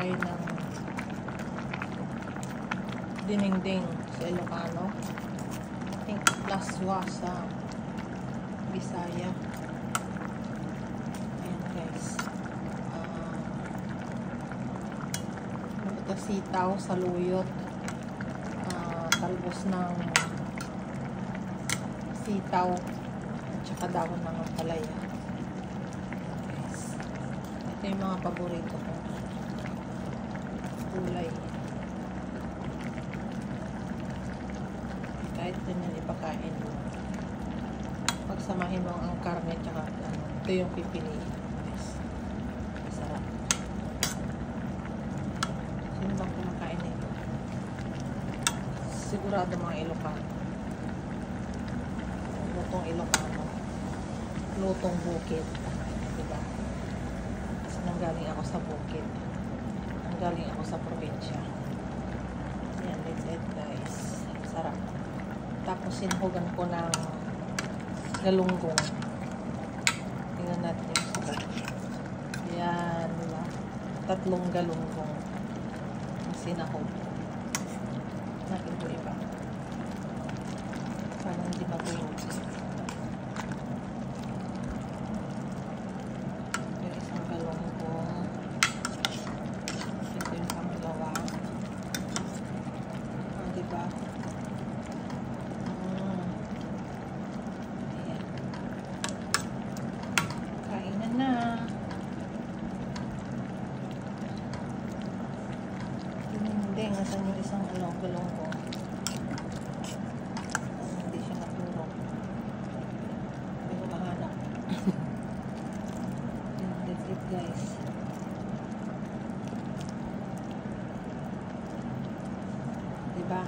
tayo ng dinengdeng sa Ilocano. I think laswa sa Bisaya. Ayan guys. Ito sitaw, saluyot, talbos ng sitaw, at saka dahon ng ampalaya. Guys, ito yung mga paborito ko gulay. Kahit ganyan ipakain mo, pagsamahin mo ang karne at saka ito yung pipiliin. Guys, masarap. Sino bang kumakain nito? Sigurado mga Ilocano. Lutong Ilocano. Lutong bukid. Diba? Kasi nanggaling ako sa bukid. Nanggaling ako sa probinsya. Yan, lit guys. Sarap. Tapos sinhugan ko ng galunggong. Tingnan natin yung sarap. Yan, diba? 3 galunggong. Sinahog. Natin ito iba. Parang hindi matulog. Yung isang galunggong. Ito yung pangalawa. Diba? Ayan. Kainan na. Hindi, nasan yung isang galong ko. Hindi siya natulog. Pero mahanap. That's it guys. Diba?